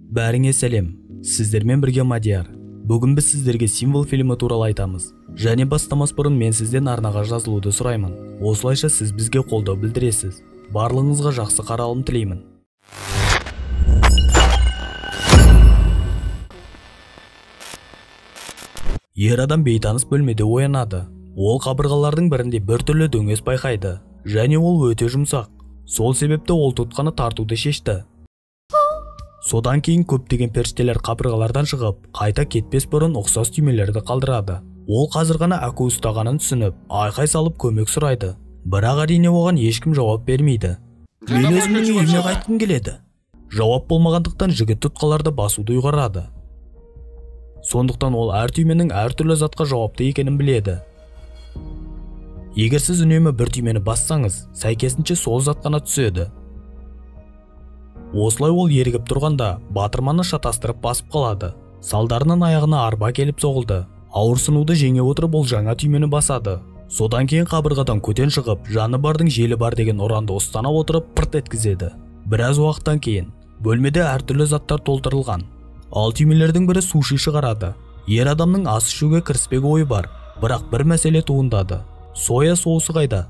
Бәріңе сәлем. Сіздермен бірге Мадияр. Бүгін біз сіздерге символ фильмі туралы айтамыз. Және бастамас бұрын мен сізден арнаға жазылуды сұраймын. Осылайша сіз бізге қолдау білдіресіз. Барлығыңызға жақсы қаралым тілеймін. Ер адам бейтаныс бөлмеде оянады. Ол қабырғалардың бірінде біртүрлі дөңес байқайды. Және ол өте жұмсақ. Сол себепті ол тұтқаны тартуды шешті. Содан кейін көптеген періштелер қабырғалардан шығып, қайта кетпес бұрын ұқсас түймелерді қалдырады. Ол қазір ғана әку ұстағанын түсініп, айқай салып көмек сұрайды. Бірақ әрине оған ешкім жауап бермейді. Мен өзімнің үйіме қайтқым келеді. Жауап болмағандықтан жігіт тұтқаларды басуды ұйғарады. Сондықтан ол әр түйменің әртүрлі затқа жауапты екенін біледі. Егер сіз үнемі бір түймені бассаңыз, сәйкесінше сол зат қана түседі. Осылай ол ерігіп тұрғанда, батырманы шатастырып басып қалады. Салдарынан аяғына арба келіп соғылды. Ауырсынуды жеңе отырып ол жаңа түймені басады. Содан кейін қабырғадан көтен шығып, жаны бардың желі бар деген ұранды ұстана отырып пырт еткізеді. Біраз уақыттан кейін бөлмеде әртүрлі заттар толтырылған. Ал түймелердің бірі суши шығарады. Ер адамның ас ішуге кіріспек ойы бар, бірақ бір мәселе туындады. Соя соусы қайда?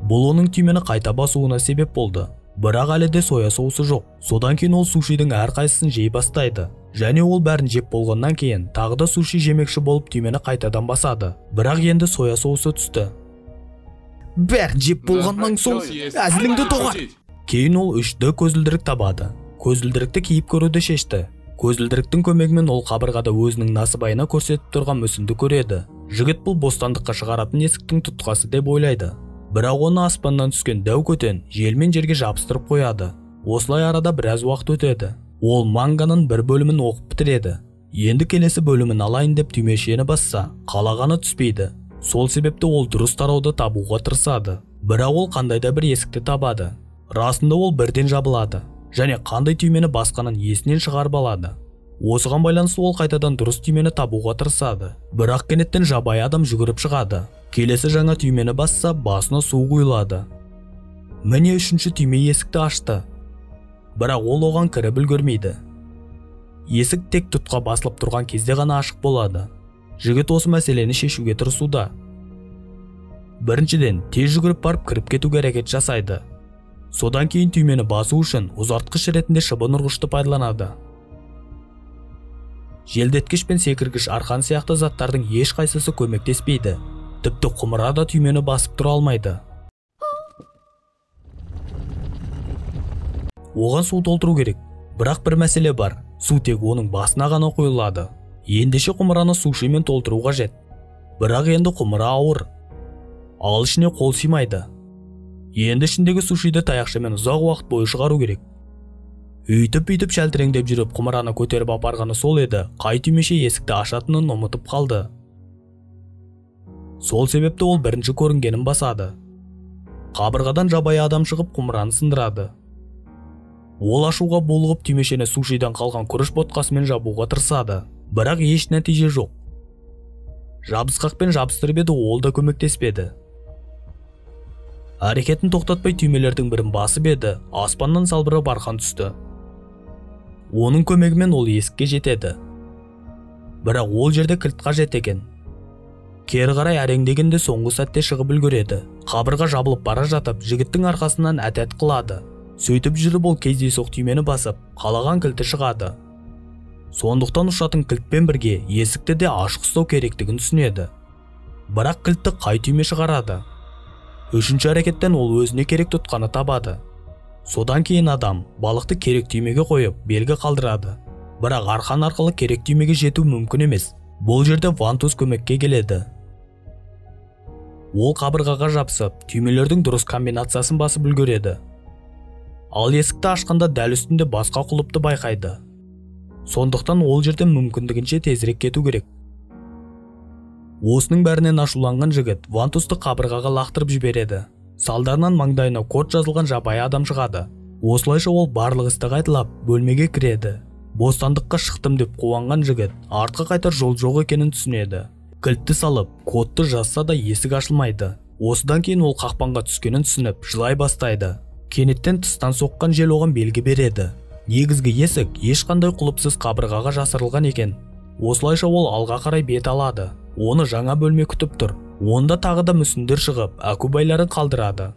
Бұл оның түймені қайта басуына себеп болды. Бірақ әлі де соя соусы жоқ. Содан кейін ол сушидің әрқайсысын жей бастайды. Және ол бәрін жеп болғаннан кейін тағы да суши жемекші болып түймені қайтадан басады. Бірақ енді соя соусы түсті. Бәрін жеп болғаннан соң әзіліңді тоғар. Кейін ол 3D көзілдірік табады. Көзілдірікті киіп көруді шешті. Көзілдіріктің көмегімен ол қабырғада өзінің насыбайына көрсетіп тұрған мүсінді көреді. Жігіт бұл бостандыққа шығаратын есіктің тұтқасы деп ойлайды. Бірақ оны аспаннан түскен дәу көтен желмен жерге жабыстырып қояды. Осылай арада біраз уақыт өтеді. Ол манганың бір бөлімін оқып бітіреді. Енді келесі бөлімін алайын деп түймешені басса, қалағаны түспейді. Сол себепті ол дұрыс тарауды табуға тырысады. Бірақ ол қандай да бір есікті табады. Расында ол бірден жабылады. Және қандай түймені басқанын есінен шығарып алады. Осыған байланысты ол қайтадан дұрыс түймені табуға тырысады. Бірақ кенеттен жабайы адам жүгіріп шығады. Келесі жаңа түймені басса, басына су құйылады. Міне үшінші түйме есікті ашты. Бірақ ол оған кіріп үлгермейді. Есік тек тұтқа басылып тұрған кезде ғана ашық болады. Жігіт осы мәселені шешуге тырысуда. Біріншіден, тез жүгіріп барып кіріп кетуге әрекет жасайды. Содан кейін түймені басу үшін ұзартқыш ретінде шыбын ұрғышты пайдаланады. Желдеткіш пен секіргіш арқан сияқты заттардың ешқайсысы көмектеспейді. Тіпті құмыра да түймені басып тұра алмайды. Оған су толтыру керек. Бірақ бір мәселе бар. Су тек оның басына ғана құйылады. Ендеше құмыраны сушимен толтыру қажет. Бірақ енді құмыра ауыр. Ал ішіне қол сыймайды. Енді ішіндегі сушиді таяқшамен ұзақ уақыт бойы шығару керек. Үйтіп шәлтіреңдеп жүріп құмыраны көтеріп апарғаны сол еді, қай түймеше есікті ашатынын ұмытып қалды. Сол себепті ол бірінші көрінгенін басады. Қабырғадан жабайы адам шығып құмыраны сындырады. Ол ашуға булығып түймешені сушидан қалған күріш ботқасымен жабуға тырысады. Бірақ еш нәтиже жоқ. Жабысқақпен жабыстырып еді, ол да көмектеспеді. Әрекетін тоқтатпай түймелердің бірін басып еді, аспаннан салбырап арқан түсті. Оның көмегімен ол есікке жетеді. Бірақ ол жерде кілт қажет екен. Кері қарай әреңдегенде соңғы сәтте шығып үлгереді. Қабырға жабылып бара жатып, жігіттің арқасынан әтәт қылады. Сөйтіп жүріп ол кездейсоқ түймені басып, қалаған кілті шығады. Сондықтан ұшатын кілтпен бірге есікті де ашық ұстау керектігін түсінеді. Бірақ кілтті қай түйме шығарады? Үшінші әрекеттен ол өзіне керек тұтқаны табады. Содан кейін адам балықты керек түймеге қойып, белгі қалдырады. Бірақ арқан арқылы керек түймеге жету мүмкін емес. Бұл жерде вантуз көмекке келеді. Ол қабырғаға жабысып, түймелердің дұрыс комбинациясын басып үлгереді. Ал есікті ашқанда дәл үстінде басқа құлыпты байқайды. Сондықтан ол жерден мүмкіндігінше тезірек кету керек. Осының бәрінен ашуланған жігіт вантузды қабырғаға лақтырып жібереді. Салдарынан маңдайына код жазылған жабайы адам шығады. Осылайша ол барлық істі қайталап бөлмеге кіреді. Бостандыққа шықтым деп қуанған жігіт артқа қайтар жол жоқ екенін түсінеді. Кілтті салып, кодты жазса да есік ашылмайды. Осыдан кейін ол қақпанға түскенін түсініп жылай бастайды. Кенеттен тыстан соққан жел оған белгі береді. Негізгі есік ешқандай құлыпсыз қабырғаға жасырылған екен. Осылайша ол алға қарай бет алады. Оны жаңа бөлме күтіп тұр. Онда тағы да мүсіндер шығып, әкубайларын қалдырады.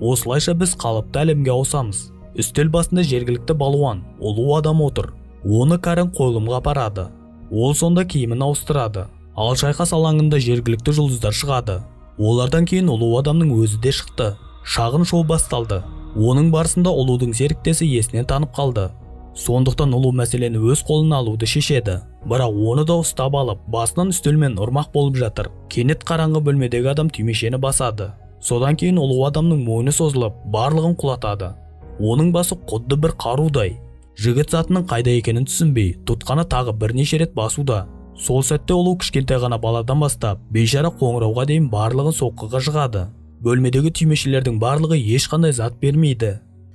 Осылайша біз қалыпты әлемге ауысамыз. Үстел басында жергілікті балуан, ұлу адам отыр. Оны Карен қойылымға апарады. Ол сонда киімін ауыстырады. Ал шайқас алаңында жергілікті жұлдыздар шығады. Олардан кейін ұлу адамның өзі де шықты. Шағын шоу басталды. Оның барысында ұлудың серіктесі есінен танып қалды. Сондықтан ұлу мәселені өз қолына алуды шешеді. Бірақ оны да ұстап алып, басынан үстелмен ұрмақ болып жатыр. Кенет қараңғы бөлмедегі адам түймешені басады. Содан кейін ұлу адамның мойны созылып, барлығын құлатады. Оның басы құдды бір қарудай. Жігіт затының қайда екенін түсінбей, тұтқаны тағы бірнеше рет басуда. Сол сәтте ұлу кішкентай ғана баладан бастап, бейшара қоңырауға дейін барлығын соққыға жығады. Бөлмедегі түймешелердің барлығы ешқандай зат бермейді.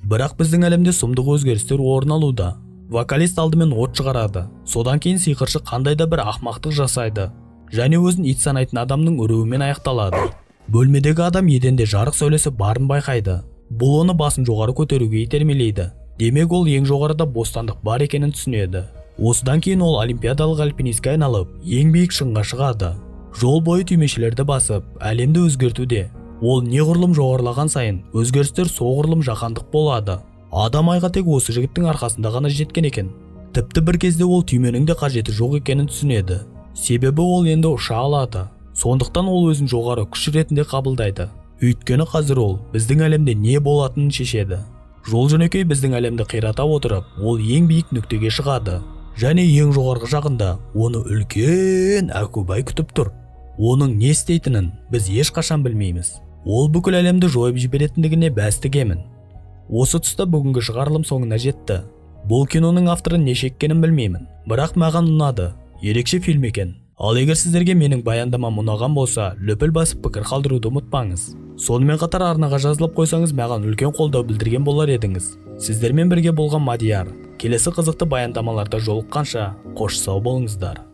Бірақ біздің әлемде сұмдық өзгерістер орын алуда. Вокалист алдымен от шығарады. Содан кейін сиқыршы қандай да бір ақмақтық жасайды. Және өзін ит санайтын адамның үруімен аяқталады. Бөлмедегі адам еденде жарық сәулесі барын байқайды. Бұл оны басын жоғары көтеруге итермелейді. Демек ол ең жоғарыда бостандық бар екенін түсінеді. Осыдан кейін ол олимпиадалық альпинистке айналып, ең биік шыңға шығады. Жол бойы түймешелерді басып, әлемді өзгертуде. Ол неғұрлым жоғарылаған сайын, өзгерістер соғұрлым жаһандық болады. Адам айға тек осы жігіттің арқасында ғана жеткен екен. Тіпті бір кезде ол түйменің де қажеті жоқ екенін түсінеді. Себебі ол енді ұша алады. Сондықтан ол өзін жоғары күш ретінде қабылдайды. Өйткені қазір ол біздің әлемде не болатынын шешеді. Жол жөнекей біздің әлемді қирата отырып, ол ең биік нүктеге шығады. Және ең жоғарғы жағында оны үлкен әкубай күтіп тұр. Оның не істейтінін біз ешқашан білмейміз. Ол бүкіл әлемді жойып жіберетіндігіне бәс тігемін. Осы тұста бүгінгі шығарылым соңына жетті. Бұл киноның авторы не шеккенін білмеймін, бірақ маған ұнады. Ерекше фильм екен. Ал егер сіздерге менің баяндамам ұнаған болса, лүпіл басып пікір қалдыруды ұмытпаңыз. Сонымен қатар арнаға жазылып қойсаңыз, маған үлкен қолдау білдірген болар едіңіз. Сіздермен бірге болған Мадияр. Келесі қызықты баяндамаларда жолыққанша, қош сау болыңыздар.